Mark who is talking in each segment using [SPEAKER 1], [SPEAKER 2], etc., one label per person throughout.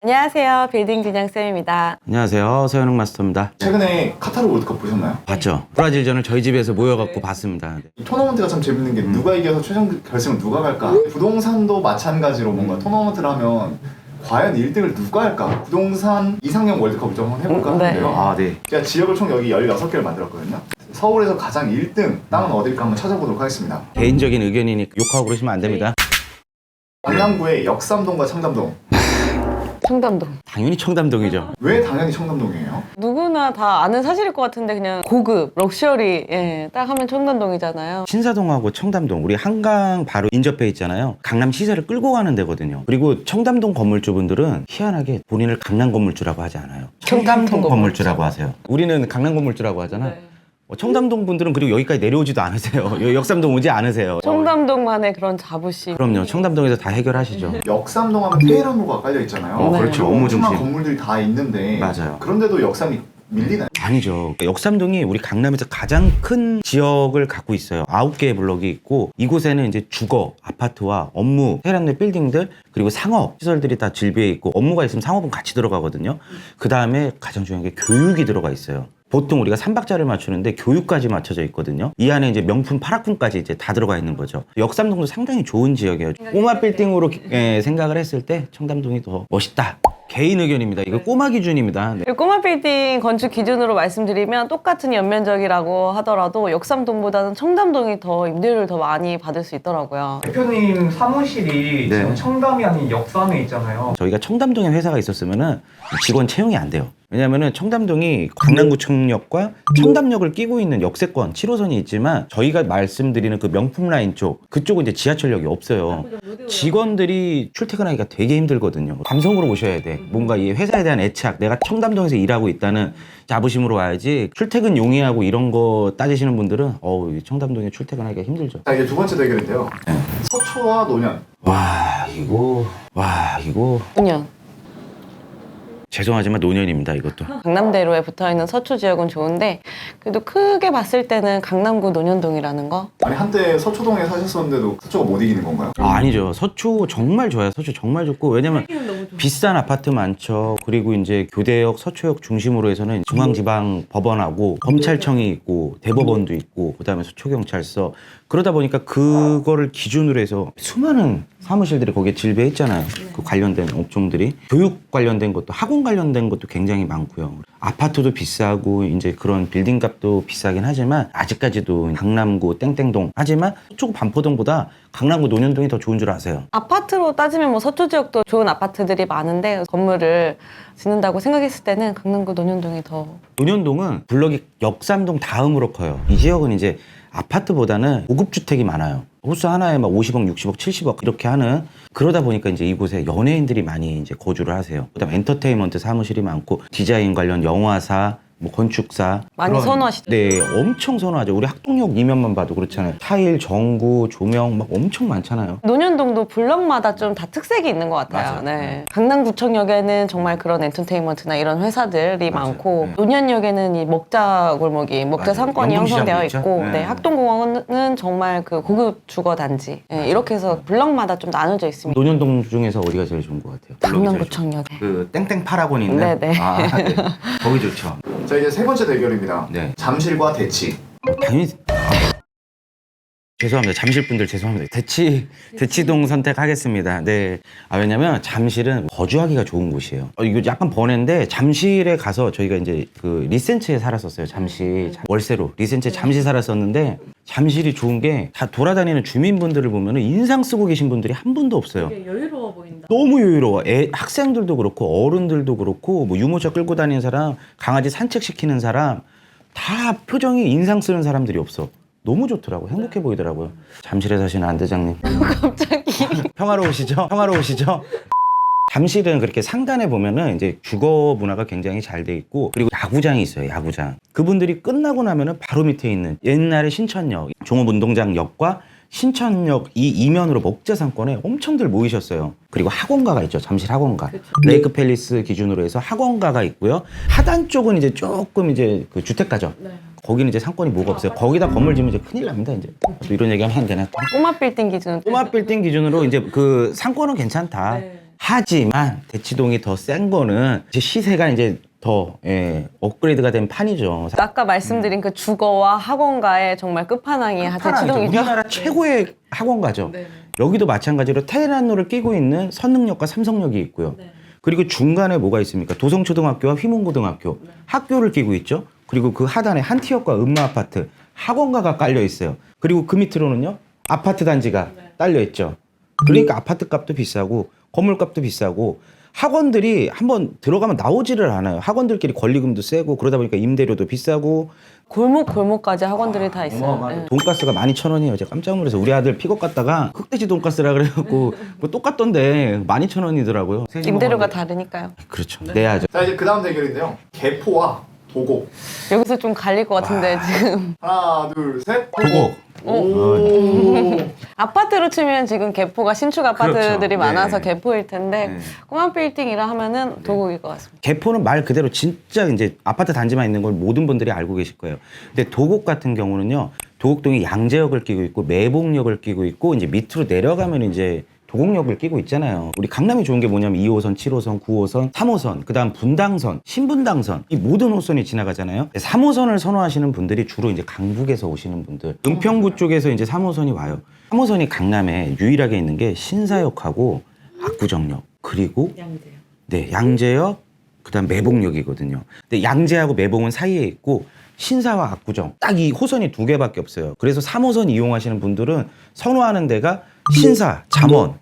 [SPEAKER 1] 안녕하세요. 빌딩 진양쌤입니다.
[SPEAKER 2] 안녕하세요. 서현웅 마스터입니다.
[SPEAKER 3] 최근에 카타르 월드컵 보셨나요?
[SPEAKER 2] 봤죠? 브라질전을 저희 집에서 모여갖고 봤습니다.
[SPEAKER 3] 이 토너먼트가 참 재밌는 게 누가 이겨서 최종 결승을 누가 갈까? 부동산도 마찬가지로 뭔가 토너먼트를 하면 과연 1등을 누가 할까? 부동산 이상형 월드컵을 좀 한번 해볼까
[SPEAKER 1] 네.
[SPEAKER 3] 하는데요.
[SPEAKER 2] 아, 네.
[SPEAKER 3] 제가 지역을 총 여기 16개를 만들었거든요. 서울에서 가장 1등 땅은 어딜까 한번 찾아보도록 하겠습니다.
[SPEAKER 2] 개인적인 의견이니까 욕하고 그러시면 안 됩니다.
[SPEAKER 3] 강남구의 역삼동과 청담동.
[SPEAKER 1] 청담동.
[SPEAKER 2] 당연히 청담동이죠.
[SPEAKER 3] 왜 당연히 청담동이에요?
[SPEAKER 1] 누구나 다 아는 사실일 것 같은데 그냥 고급, 럭셔리 딱 하면 청담동이잖아요.
[SPEAKER 2] 신사동하고 청담동, 우리 한강 바로 인접해 있잖아요. 강남 시세를 끌고 가는 데거든요. 그리고 청담동 건물주분들은 희한하게 본인을 강남 건물주라고 하지 않아요. 청담동 건물주라고 하세요. 우리는 강남 건물주라고 하잖아. 청담동 분들은 그리고 여기까지 내려오지도 않으세요. 역삼동 오지 않으세요.
[SPEAKER 1] 청담동만의 그런 자부심.
[SPEAKER 2] 그럼요. 청담동에서 다 해결하시죠.
[SPEAKER 3] 역삼동 하면 테헤란로가 깔려 있잖아요.
[SPEAKER 2] 그렇죠.
[SPEAKER 3] 그리고
[SPEAKER 2] 업무
[SPEAKER 3] 엄청난
[SPEAKER 2] 중심.
[SPEAKER 3] 건물들이 다 있는데
[SPEAKER 2] 맞아요.
[SPEAKER 3] 그런데도 역삼이 밀리나요?
[SPEAKER 2] 아니죠. 그러니까 역삼동이 우리 강남에서 가장 큰 지역을 갖고 있어요. 9개의 블럭이 있고 이곳에는 이제 주거, 아파트와 업무, 테헤란의 빌딩들 그리고 상업 시설들이 다 질비해 있고 업무가 있으면 상업은 같이 들어가거든요. 그 다음에 가장 중요한 게 교육이 들어가 있어요. 보통 우리가 3박자를 맞추는데 교육까지 맞춰져 있거든요. 이 안에 이제 명품 파라쿤까지 이제 다 들어가 있는 거죠. 역삼동도 상당히 좋은 지역이에요. 꼬마 빌딩으로 생각을 했을 때 청담동이 더 멋있다. 개인 의견입니다. 이거 꼬마 기준입니다. 네.
[SPEAKER 1] 그리고 꼬마 빌딩 건축 기준으로 말씀드리면 똑같은 연면적이라고 하더라도 역삼동보다는 청담동이 더 임대료를 더 많이 받을 수 있더라고요.
[SPEAKER 4] 대표님 사무실이
[SPEAKER 2] 네.
[SPEAKER 4] 지금 청담이 아닌 역삼에 있잖아요.
[SPEAKER 2] 저희가 청담동에 회사가 있었으면은 직원 채용이 안 돼요. 왜냐면은 청담동이 강남구청역과 청담역을 끼고 있는 역세권 7호선이 있지만 저희가 말씀드리는 그 명품 라인 쪽 그쪽은 이제 지하철역이 없어요. 직원들이 출퇴근하기가 되게 힘들거든요. 감성으로 오셔야 돼. 뭔가 이 회사에 대한 애착, 내가 청담동에서 일하고 있다는 자부심으로 와야지. 출퇴근 용이하고 이런 거 따지시는 분들은 이 청담동에 출퇴근하기가 힘들죠.
[SPEAKER 3] 자, 이제 두 번째 대결인데요. 서초와 노년.
[SPEAKER 2] 와 이거
[SPEAKER 1] 5년.
[SPEAKER 2] 죄송하지만 노년입니다. 이것도.
[SPEAKER 1] 강남대로에 붙어있는 서초 지역은 좋은데 그래도 크게 봤을 때는 강남구 논현동이라는 거.
[SPEAKER 3] 아니 한때 서초동에 사셨었는데도 서초가 못 이기는 건가요?
[SPEAKER 2] 아니죠. 서초 정말 좋아요. 서초 정말 좋고 왜냐면 비싼 아파트 많죠. 그리고 이제 교대역, 서초역 중심으로 해서는 중앙지방법원하고 검찰청이 있고 대법원도 있고 그다음에 서초경찰서 그러다 보니까 그거를 기준으로 해서 수많은 사무실들이 거기에 질비해 있잖아요. 그 관련된 업종들이 교육 관련된 것도 학원 관련된 것도 굉장히 많고요. 아파트도 비싸고 이제 그런 빌딩 값도 비싸긴 하지만 아직까지도 강남구 땡땡동 하지만 서초 반포동보다 강남구 논현동이 더 좋은 줄 아세요?
[SPEAKER 1] 아파트로 따지면 뭐 서초 지역도 좋은 아파트들이 많은데 건물을 짓는다고 생각했을 때는 강남구 논현동이 더.
[SPEAKER 2] 논현동은 블럭이 역삼동 다음으로 커요. 이 지역은 이제 아파트보다는 고급 주택이 많아요. 호수 하나에 막 50억, 60억, 70억 이렇게 하는 그러다 보니까 이제 이곳에 연예인들이 많이 이제 거주를 하세요. 그다음 엔터테인먼트 사무실이 많고 디자인 관련 영화사, 뭐 건축사
[SPEAKER 1] 많이 선호하시죠?
[SPEAKER 2] 네, 엄청 선호하죠. 우리 학동역 이면만 봐도 그렇잖아요. 타일, 전구, 조명 막 엄청 많잖아요.
[SPEAKER 1] 논현동도 블럭마다 좀 다 특색이 있는 것 같아요.
[SPEAKER 2] 맞아요.
[SPEAKER 1] 네. 강남구청역에는 정말 그런 엔터테인먼트나 이런 회사들이
[SPEAKER 2] 맞아요.
[SPEAKER 1] 많고
[SPEAKER 2] 네.
[SPEAKER 1] 논현역에는 이 먹자 골목이, 먹자
[SPEAKER 2] 맞아요.
[SPEAKER 1] 상권이
[SPEAKER 2] 연금시장도
[SPEAKER 1] 형성되어
[SPEAKER 2] 있죠?
[SPEAKER 1] 있고
[SPEAKER 2] 네.
[SPEAKER 1] 네, 학동공원은 정말 그 고급 주거 단지 이렇게 해서 블럭마다 좀 나눠져 있습니다.
[SPEAKER 2] 논현동 중에서 어디가 제일 좋은 것 같아요?
[SPEAKER 1] 강남구청역에.
[SPEAKER 2] 그 땡땡 파라곤 있는?
[SPEAKER 1] 네네.
[SPEAKER 2] 아, 네. 거기 좋죠.
[SPEAKER 3] 자, 이제 세 번째 대결입니다.
[SPEAKER 2] 네.
[SPEAKER 3] 잠실과 대치.
[SPEAKER 2] 당연히 죄송합니다. 잠실 분들 죄송합니다. 대치동 선택하겠습니다. 네. 왜냐면 잠실은 거주하기가 좋은 곳이에요. 이거 약간 번외인데 잠실에 가서 저희가 이제 그 리센츠에 살았었어요. 잠시 월세로 리센츠에 잠시 살았었는데 잠실이 좋은 게 다 돌아다니는 주민분들을 보면은 인상 쓰고 계신 분들이 한 분도 없어요.
[SPEAKER 5] 되게 여유로워 보인다.
[SPEAKER 2] 너무 여유로워. 학생들도 그렇고 어른들도 그렇고 뭐 유모차 끌고 다니는 사람, 강아지 산책시키는 사람 다 표정이 인상 쓰는 사람들이 없어. 너무 좋더라고. 행복해 보이더라고요. 잠실에 사시는 안 대장님.
[SPEAKER 1] 갑자기.
[SPEAKER 2] 평화로우시죠? 평화로우시죠? 잠실은 그렇게 상단에 보면은 이제 주거 문화가 굉장히 잘 돼 있고 그리고 야구장이 있어요. 야구장. 그분들이 끝나고 나면은 바로 밑에 있는 옛날에 신천역, 종업운동장역과 신천역 이 이면으로 먹자 상권에 엄청들 모이셨어요. 그리고 학원가가 있죠. 잠실 학원가. 레이크 팰리스 기준으로 해서 학원가가 있고요. 하단 쪽은 이제 조금 이제 그 주택가죠.
[SPEAKER 5] 네.
[SPEAKER 2] 거기는 이제 상권이 뭐가 없어요. 거기다 건물 지으면 이제 큰일 납니다. 이제 또 이런 얘기하면 안 되나?
[SPEAKER 1] 꼬마 빌딩 기준.
[SPEAKER 2] 꼬마 빌딩 기준으로 이제 그 상권은 괜찮다.
[SPEAKER 5] 네.
[SPEAKER 2] 하지만 대치동이 더 센 거는 이제 시세가 이제 더 업그레이드가 된 판이죠.
[SPEAKER 1] 아까 말씀드린 그 주거와 학원가의 정말 끝판왕이 대치동이죠.
[SPEAKER 2] 우리나라 최고의 학원가죠.
[SPEAKER 1] 네.
[SPEAKER 2] 여기도 마찬가지로 테헤란로를 끼고 있는 선능력과 삼성역이 있고요. 그리고 중간에 뭐가 있습니까? 도성초등학교와 휘문고등학교 학교를 끼고 있죠. 그리고 그 하단에 한티역과 음마아파트 학원가가 깔려 있어요. 그리고 그 밑으로는요 아파트 단지가 딸려 있죠. 그러니까 아파트 값도 비싸고 건물 값도 비싸고 학원들이 한번 들어가면 나오지를 않아요. 학원들끼리 권리금도 세고 그러다 보니까 임대료도 비싸고
[SPEAKER 1] 골목까지 학원들이 다 있어요. 네.
[SPEAKER 2] 돈가스가 12,000원이에요. 제가 깜짝 놀라서 우리 아들 픽업 갔다가 흑돼지 돈가스라 그래갖고 뭐 똑같던데 12,000원이더라고요.
[SPEAKER 1] 임대료가 다르니까요.
[SPEAKER 2] 그렇죠. 내야죠.
[SPEAKER 3] 자 이제 그 다음 대결인데요. 개포와 도곡.
[SPEAKER 1] 여기서 좀 갈릴 것 같은데 지금
[SPEAKER 3] 하나 둘 셋.
[SPEAKER 2] 도곡.
[SPEAKER 3] 오.
[SPEAKER 1] 아파트로 치면 지금 개포가 신축 아파트들이
[SPEAKER 2] 그렇죠.
[SPEAKER 1] 많아서
[SPEAKER 2] 네.
[SPEAKER 1] 개포일 텐데
[SPEAKER 2] 네.
[SPEAKER 1] 꼬마 빌딩이라 하면은 도곡일 것 같습니다.
[SPEAKER 2] 개포는 말 그대로 진짜 이제 아파트 단지만 있는 걸 모든 분들이 알고 계실 거예요. 근데 도곡 같은 경우는요. 도곡동이 양재역을 끼고 있고 매봉역을 끼고 있고 이제 밑으로 내려가면 이제 도곡역을 끼고 있잖아요. 우리 강남이 좋은 게 뭐냐면 2호선, 7호선, 9호선, 3호선, 그다음 분당선, 신분당선 이 모든 호선이 지나가잖아요. 3호선을 선호하시는 분들이 주로 이제 강북에서 오시는 분들, 은평구 쪽에서 이제 3호선이 와요. 3호선이 강남에 유일하게 있는 게 신사역하고 압구정역 그리고 네, 양재역, 그다음 매봉역이거든요. 근데 양재하고 매봉은 사이에 있고 신사와 압구정 딱 이 호선이 두 개밖에 없어요. 그래서 3호선 이용하시는 분들은 선호하는 데가 신사, 잠원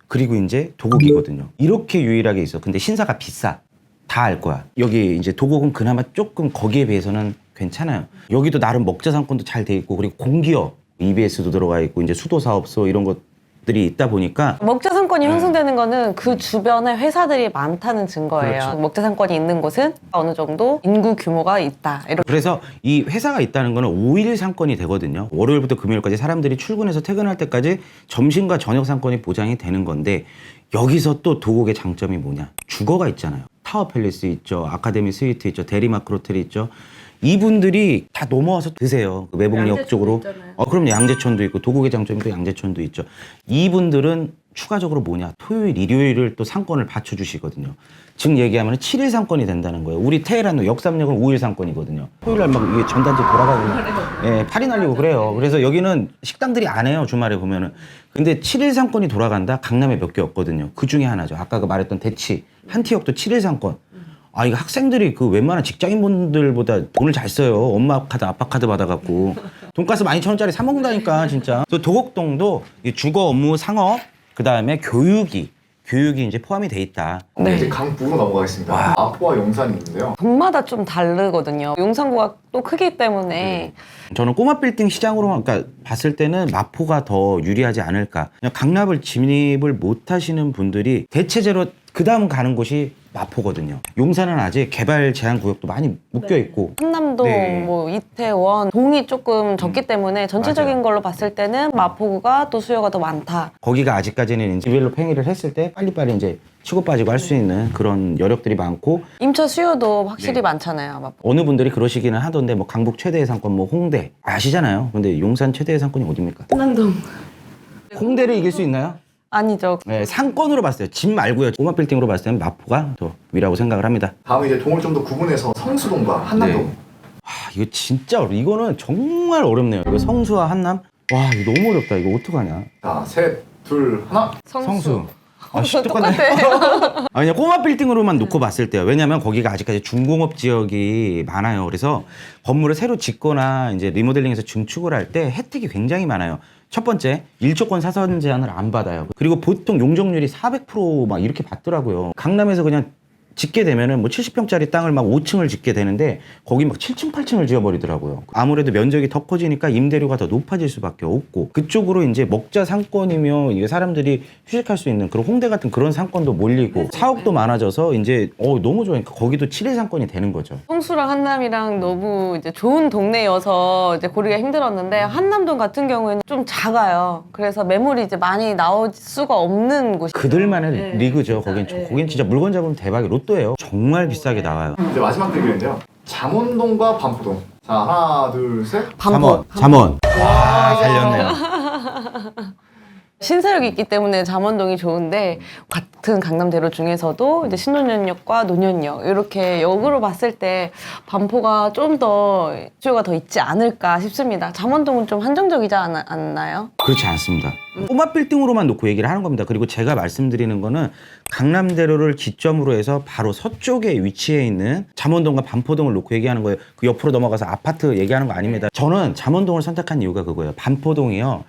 [SPEAKER 2] 그리고 이제 도곡이거든요. 이렇게 유일하게 있어. 근데 신사가 비싸. 다 알 거야. 여기 이제 도곡은 그나마 조금 거기에 비해서는 괜찮아요. 여기도 나름 먹자 상권도 잘 돼 있고 그리고 공기업, EBS도 들어가 있고 이제 수도사업소 이런 것들이 있다 보니까
[SPEAKER 1] 먹자 상권이 형성되는 거는 그 주변에 회사들이 많다는 증거예요.
[SPEAKER 2] 그렇죠.
[SPEAKER 1] 먹자 상권이 있는 곳은 어느 정도 인구 규모가 있다. 이렇게.
[SPEAKER 2] 그래서 이 회사가 있다는 거는 5일 상권이 되거든요. 월요일부터 금요일까지 사람들이 출근해서 퇴근할 때까지 점심과 저녁 상권이 보장이 되는 건데 여기서 또 도곡의 장점이 뭐냐? 주거가 있잖아요. 타워 팰리스 있죠. 아카데미 스위트 있죠. 대리마크 호텔이 있죠. 이분들이 다 넘어와서 드세요. 그 매봉역 쪽으로. 그럼 양재천도 있고 도곡의 장점이 또 양재천도 있죠. 이분들은 추가적으로 뭐냐? 토요일, 일요일을 또 상권을 받쳐주시거든요. 즉 얘기하면 7일 상권이 된다는 거예요. 우리 테헤란로 역삼역은 5일 상권이거든요. 토요일날 막 이게 전단지 돌아가고 예, 팔이 날리고 그래요. 그래서 여기는 식당들이 안 해요. 주말에 보면은. 근데 7일 상권이 돌아간다? 강남에 몇 개 없거든요. 그 중에 하나죠. 아까 그 말했던 대치, 한티역도 7일 상권. 아, 이거 학생들이 그 웬만한 직장인분들보다 돈을 잘 써요. 엄마 카드, 아빠 카드 받아갖고. 돈가스 12,000원짜리 사 먹는다니까, 진짜. 또 도곡동도 이 주거, 업무, 상업, 그 다음에 교육이 이제 포함이 돼 있다.
[SPEAKER 1] 네.
[SPEAKER 3] 이제 강북으로 넘어가겠습니다. 마포와 용산이 있는데요.
[SPEAKER 1] 동마다 좀 다르거든요. 용산구가 또 크기 때문에
[SPEAKER 2] 저는 꼬마 빌딩 시장으로만 그러니까 봤을 때는 마포가 더 유리하지 않을까. 그냥 강남을 진입을 못 하시는 분들이 대체제로 그 다음 가는 곳이 마포거든요. 용산은 아직 개발 제한 구역도 많이 묶여 있고.
[SPEAKER 1] 한남동,
[SPEAKER 2] 네.
[SPEAKER 1] 뭐 이태원, 동이 조금 적기 때문에 전체적인
[SPEAKER 2] 맞아요.
[SPEAKER 1] 걸로 봤을 때는 마포구가 또 수요가 더 많다.
[SPEAKER 2] 거기가 아직까지는 이제 디벨롭 행위를 했을 때 빨리빨리 이제 치고 빠지고 할 수 있는 그런 여력들이 많고
[SPEAKER 1] 임차 수요도 확실히
[SPEAKER 2] 네.
[SPEAKER 1] 많잖아요, 마포.
[SPEAKER 2] 어느 분들이 그러시기는 하던데 뭐 강북 최대의 상권 뭐 홍대 아시잖아요. 근데 용산 최대의 상권이 어디입니까?
[SPEAKER 1] 한남동.
[SPEAKER 2] 홍대를 이길 수 있나요?
[SPEAKER 1] 아니죠.
[SPEAKER 2] 네, 상권으로 봤을 때 집 말고요. 꼬마 빌딩으로 봤을 때는 마포가 더 위라고 생각을 합니다.
[SPEAKER 3] 다음에 이제 동을 좀 더 구분해서 성수동과 한남동.
[SPEAKER 2] 네. 이거 진짜 이거는 정말 어렵네요. 이거 성수와 한남. 와, 이거 너무 어렵다. 이거 어떡하냐.
[SPEAKER 3] 자, 셋, 둘, 하나.
[SPEAKER 2] 성수. 아, 씨,
[SPEAKER 1] 똑같아.
[SPEAKER 2] 아, 그냥 꼬마 빌딩으로만 놓고 봤을 때요. 왜냐면 거기가 아직까지 중공업 지역이 많아요. 그래서 건물을 새로 짓거나 이제 리모델링해서 증축을 할 때 혜택이 굉장히 많아요. 첫 번째, 1조권 사선 제한을 안 받아요. 그리고 보통 용적률이 400%막 이렇게 받더라고요. 강남에서 그냥 짓게 되면은 뭐 70평짜리 땅을 막 5층을 짓게 되는데 거기 막 7층, 8층을 지어버리더라고요. 아무래도 면적이 더 커지니까 임대료가 더 높아질 수밖에 없고 그쪽으로 이제 먹자 상권이며 이게 사람들이 휴식할 수 있는 그런 홍대 같은 그런 상권도 몰리고 사옥도 많아져서 이제 너무 좋으니까 거기도 7일 상권이 되는 거죠.
[SPEAKER 1] 성수랑 한남이랑 너무 이제 좋은 동네여서 이제 고르기가 힘들었는데 한남동 같은 경우에는 좀 작아요. 그래서 매물이 이제 많이 나올 수가 없는 곳이에요.
[SPEAKER 2] 그들만의 리그죠. 거긴 진짜 물건 잡으면 대박이에요. 로또예요. 정말 비싸게 나와요.
[SPEAKER 3] 이제 마지막 대결인데요. 잠원동과 반포동. 자, 하나, 둘, 셋.
[SPEAKER 2] 잠원. 와, 살렸네요.
[SPEAKER 1] 신사역이 있기 때문에 잠원동이 좋은데 같은 강남대로 중에서도 이제 신논현역과 논현역 이렇게 역으로 봤을 때 반포가 좀 더 수요가 더 있지 않을까 싶습니다. 잠원동은 좀 한정적이지 않나요?
[SPEAKER 2] 그렇지 않습니다. 꼬마 빌딩으로만 놓고 얘기를 하는 겁니다. 그리고 제가 말씀드리는 거는 강남대로를 기점으로 해서 바로 서쪽에 위치해 있는 잠원동과 반포동을 놓고 얘기하는 거예요. 그 옆으로 넘어가서 아파트 얘기하는 거 아닙니다. 저는 잠원동을 선택한 이유가 그거예요. 반포동이요.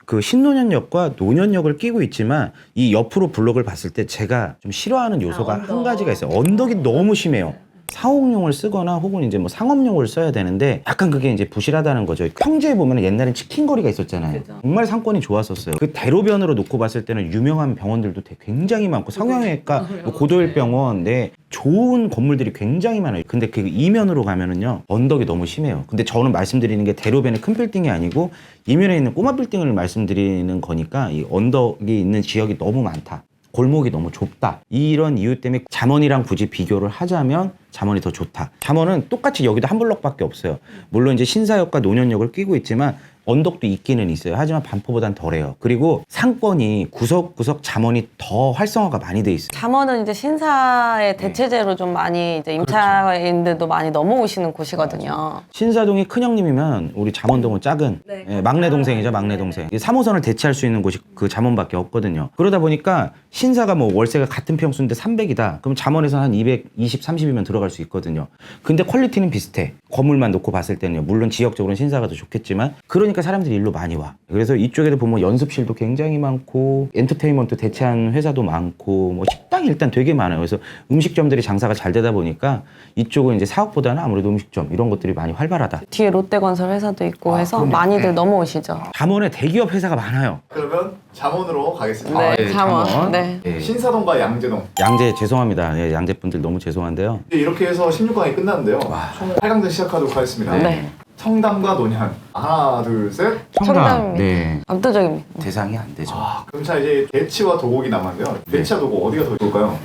[SPEAKER 2] 그 신논현역과 논현역을 끼고 있지만 이 옆으로 블록을 봤을 때 제가 좀 싫어하는 요소가 한 가지가 있어요. 언덕이 너무 심해요. 사옥용을 쓰거나 혹은 이제 뭐 상업용을 써야 되는데 약간 그게 이제 부실하다는 거죠. 평지에 보면 옛날엔 치킨거리가 있었잖아요. 정말 상권이 좋았었어요. 그 대로변으로 놓고 봤을 때는 유명한 병원들도 굉장히 많고 성형외과, 뭐 고도일병원, 네, 좋은 건물들이 굉장히 많아요. 근데 그 이면으로 가면은요 언덕이 너무 심해요. 근데 저는 말씀드리는 게 대로변의 큰 빌딩이 아니고 이면에 있는 꼬마 빌딩을 말씀드리는 거니까 이 언덕이 있는 지역이 너무 많다. 골목이 너무 좁다. 이런 이유 때문에 잠원이랑 굳이 비교를 하자면 잠원이 더 좋다. 잠원은 똑같이 여기도 한 블럭밖에 없어요. 물론 이제 신사역과 논현역을 끼고 있지만 언덕도 있기는 있어요. 하지만 반포보단 덜해요. 그리고 상권이 구석구석 잠원이 더 활성화가 많이 돼 있어요.
[SPEAKER 1] 잠원은 이제 신사의 대체제로 좀 많이 이제 임차인들도 많이 넘어오시는 곳이거든요.
[SPEAKER 2] 신사동이 큰형님이면 우리 잠원동은 작은 예, 막내 동생이죠. 막내 동생. 3호선을 대체할 수 있는 곳이 그 잠원밖에 없거든요. 그러다 보니까 신사가 뭐 월세가 같은 평수인데 300이다. 그럼 잠원에서 한 220, 30이면 들어갈 수 있거든요. 근데 퀄리티는 비슷해. 건물만 놓고 봤을 때는요. 물론 지역적으로는 신사가 더 좋겠지만 그러니까 사람들이 일로 많이 와. 그래서 이쪽에도 보면 연습실도 굉장히 많고 엔터테인먼트 대체한 회사도 많고 뭐 식당이 일단 되게 많아요. 그래서 음식점들이 장사가 잘 되다 보니까 이쪽은 이제 사업보다는 아무래도 음식점 이런 것들이 많이 활발하다.
[SPEAKER 1] 뒤에 롯데건설 회사도 있고 해서
[SPEAKER 3] 그럼요.
[SPEAKER 1] 많이들 넘어오시죠.
[SPEAKER 2] 잠원에 대기업 회사가 많아요.
[SPEAKER 3] 그러면 잠원으로 가겠습니다.
[SPEAKER 1] 네,
[SPEAKER 2] 예,
[SPEAKER 1] 잠원. 네.
[SPEAKER 2] 예.
[SPEAKER 3] 신사동과 양재동.
[SPEAKER 2] 양재 죄송합니다. 예, 양재 분들 너무 죄송한데요.
[SPEAKER 3] 이렇게 해서 16강이 끝났는데요. 총 8강전 시작하도록 하겠습니다.
[SPEAKER 1] 네.
[SPEAKER 3] 청담과 논현. 하나, 둘, 셋.
[SPEAKER 1] 청담입니다.
[SPEAKER 2] 네.
[SPEAKER 1] 압도적입니다.
[SPEAKER 2] 대상이 안 되죠.
[SPEAKER 3] 그럼 자 이제 대치와 도곡이 남았는데요. 대치와 도곡 어디가 더 좋을까요?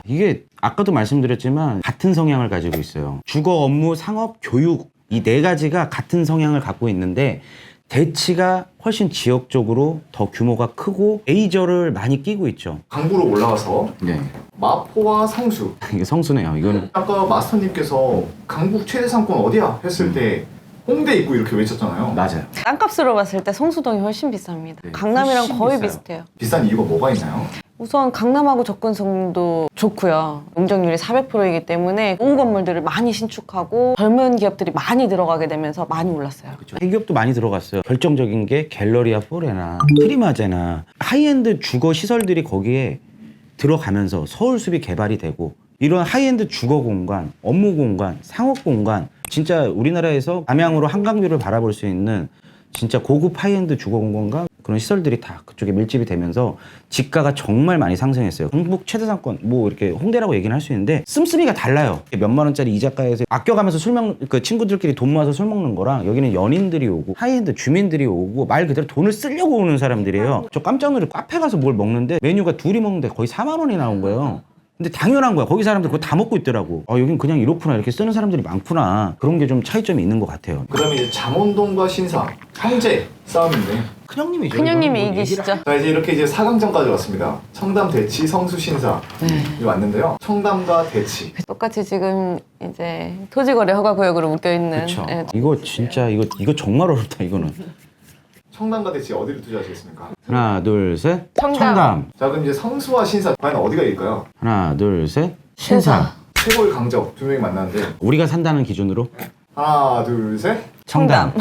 [SPEAKER 2] 이게 아까도 말씀드렸지만 같은 성향을 가지고 있어요. 주거, 업무, 상업, 교육 이 네 가지가 같은 성향을 갖고 있는데 대치가 훨씬 지역적으로 더 규모가 크고 메이저를 많이 끼고 있죠.
[SPEAKER 3] 강부로 올라가서
[SPEAKER 2] 네.
[SPEAKER 3] 마포와 성수.
[SPEAKER 2] 이게 성수네요. 이거는
[SPEAKER 3] 아까 마스터님께서 강북 최대 상권 어디야? 했을 때 홍대 있고 이렇게 외쳤잖아요.
[SPEAKER 2] 맞아요.
[SPEAKER 1] 땅값으로 봤을 때 성수동이 훨씬 비쌉니다.
[SPEAKER 2] 네,
[SPEAKER 1] 강남이랑
[SPEAKER 3] 훨씬
[SPEAKER 1] 거의
[SPEAKER 3] 비싸요.
[SPEAKER 1] 비슷해요.
[SPEAKER 3] 비싼 이유가 뭐가 있나요?
[SPEAKER 1] 우선 강남하고 접근성도 좋고요. 용적률이 400%이기 때문에 좋은 건물들을 많이 신축하고 젊은 기업들이 많이 들어가게 되면서 많이 올랐어요.
[SPEAKER 2] 대기업도 많이 들어갔어요. 결정적인 게 갤러리아 포레나 프리마제나 하이엔드 주거 시설들이 거기에 들어가면서 서울숲이 개발이 되고 이런 하이엔드 주거 공간, 업무 공간, 상업 공간 진짜 우리나라에서 남양으로 한강뷰를 바라볼 수 있는 진짜 고급 하이엔드 주거 공간과 그런 시설들이 다 그쪽에 밀집이 되면서 집가가 정말 많이 상승했어요. 강북 최대 상권 뭐 이렇게 홍대라고 얘기는 할 수 있는데 씀씀이가 달라요. 몇만 원짜리 이자카에서 아껴가면서 그 친구들끼리 돈 모아서 술 먹는 거랑 여기는 연인들이 오고 하이엔드 주민들이 오고 말 그대로 돈을 쓰려고 오는 사람들이에요. 저 깜짝 놀래 카페 가서 뭘 먹는데 메뉴가 둘이 먹는데 거의 4만 원이 나온 거예요. 근데 당연한 거야. 거기 사람들 그거 다 먹고 있더라고. 여긴 그냥 이렇구나. 이렇게 쓰는 사람들이 많구나. 그런 게 좀 차이점이 있는 것 같아요.
[SPEAKER 3] 그다음에 이제 잠원동과 신사 형제 싸움인데.
[SPEAKER 2] 큰형님이죠.
[SPEAKER 1] 큰형님이
[SPEAKER 2] 이거는 뭐
[SPEAKER 1] 이기시죠.
[SPEAKER 3] 자 이제 이렇게 이제 4강전까지 왔습니다. 청담, 대치, 성수, 신사 이 왔는데요. 청담과 대치.
[SPEAKER 1] 똑같이 지금 이제 토지거래 허가구역으로 묶여있는
[SPEAKER 2] 그렇죠.
[SPEAKER 1] 예,
[SPEAKER 2] 이거 진짜 이거 정말 어렵다. 이거는.
[SPEAKER 3] 청담과 대치 어디를 투자하시겠습니까?
[SPEAKER 2] 하나, 둘, 셋.
[SPEAKER 1] 청담.
[SPEAKER 3] 자 그럼 이제 성수와 신사 과연 어디가 이길까요?
[SPEAKER 2] 하나, 둘, 셋. 신사.
[SPEAKER 3] 최고의 강적 두 명이 만났는데
[SPEAKER 2] 우리가 산다는 기준으로
[SPEAKER 3] 하나, 둘, 셋.
[SPEAKER 2] 청담.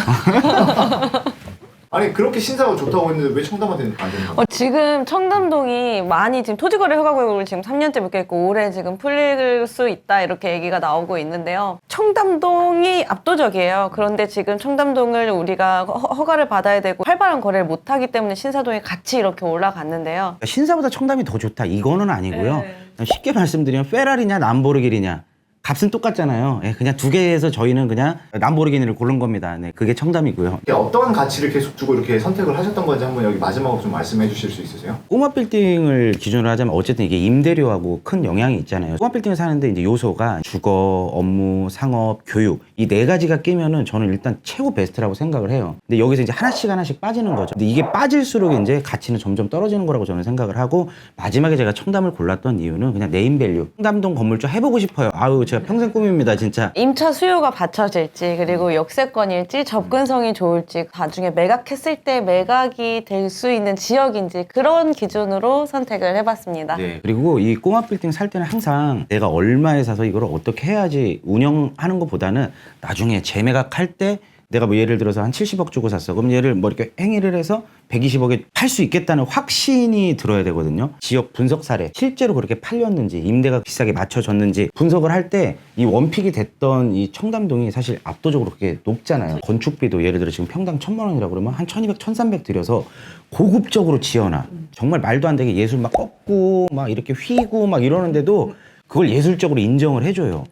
[SPEAKER 3] 아니 그렇게 신사가 좋다고 했는데 왜 청담한테는 안 되는 거야?
[SPEAKER 1] 지금 청담동이 많이 지금 토지거래 허가구역을 지금 3년째 묶여있고 올해 지금 풀릴 수 있다 이렇게 얘기가 나오고 있는데요. 청담동이 압도적이에요. 그런데 지금 청담동을 우리가 허가를 받아야 되고 활발한 거래를 못하기 때문에 신사동이 같이 이렇게 올라갔는데요.
[SPEAKER 2] 신사보다 청담이 더 좋다. 이거는 아니고요. 그냥 쉽게 말씀드리면 페라리냐 람보르기니냐 값은 똑같잖아요. 예, 그냥 두 개에서 저희는 그냥 람보르기니를 고른 겁니다. 네, 그게 청담이고요.
[SPEAKER 3] 이게 어떠한 가치를 계속 두고 이렇게 선택을 하셨던 건지 한번 여기 마지막으로 좀 말씀해 주실 수 있으세요?
[SPEAKER 2] 꼬마 빌딩을 기준으로 하자면 어쨌든 이게 임대료하고 큰 영향이 있잖아요. 꼬마 빌딩을 사는데 이제 요소가 주거, 업무, 상업, 교육 이 네 가지가 끼면은 저는 일단 최고 베스트라고 생각을 해요. 근데 여기서 이제 하나씩 빠지는 거죠. 근데 이게 빠질수록 이제 가치는 점점 떨어지는 거라고 저는 생각을 하고 마지막에 제가 청담을 골랐던 이유는 그냥 네임밸류. 청담동 건물주 해보고 싶어요. 아유 제가 평생 꿈입니다 진짜.
[SPEAKER 1] 임차 수요가 받쳐질지 그리고 역세권일지 접근성이 좋을지 나중에 매각했을 때 매각이 될 수 있는 지역인지 그런 기준으로 선택을 해봤습니다.
[SPEAKER 2] 네. 그리고 이 꼬마 빌딩 살 때는 항상 내가 얼마에 사서 이걸 어떻게 해야지 운영하는 것보다는 나중에 재매각할 때 내가 뭐 예를 들어서 한 70억 주고 샀어. 그럼 얘를 뭐 이렇게 행위를 해서 120억에 팔 수 있겠다는 확신이 들어야 되거든요. 지역 분석 사례, 실제로 그렇게 팔렸는지, 임대가 비싸게 맞춰졌는지 분석을 할 때 이 원픽이 됐던 이 청담동이 사실 압도적으로 그렇게 높잖아요. 건축비도 예를 들어 지금 평당 1,000만 원이라고 그러면 한 1,200, 1,300 들여서 고급적으로 지어놔. 정말 말도 안 되게 예술 막 꺾고 막 이렇게 휘고 막 이러는데도 그걸 예술적으로 인정을 해줘요.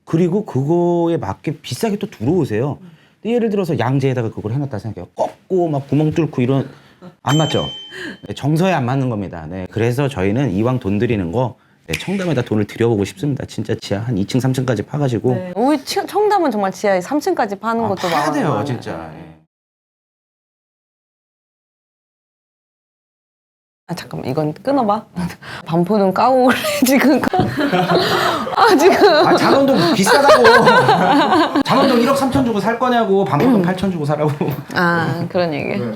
[SPEAKER 2] 그리고 그거에 맞게 비싸게 또 들어오세요. 근데 예를 들어서 양재에다가 그걸 해놨다 생각해요. 꺾고 막 구멍 뚫고 이런 안 맞죠? 네, 정서에 안 맞는 겁니다. 네, 그래서 저희는 이왕 돈 들이는 거 네, 청담에다 돈을 들여보고 싶습니다. 진짜 지하 한 2층, 3층까지 파가지고
[SPEAKER 1] 네. 우리 청담은 정말 지하에 3층까지 파는 것도
[SPEAKER 2] 파야
[SPEAKER 1] 많아요.
[SPEAKER 2] 돼요, 진짜. 예.
[SPEAKER 1] 아 잠깐만 이건 끊어봐. 반포는 까고 그래 지금. 아 지금.
[SPEAKER 2] 아, 장원동 비싸다고. 장원동 1억 3천 주고 살 거냐고, 반포동 8천 주고 사라고.
[SPEAKER 1] 아 그런 얘기.
[SPEAKER 3] 네.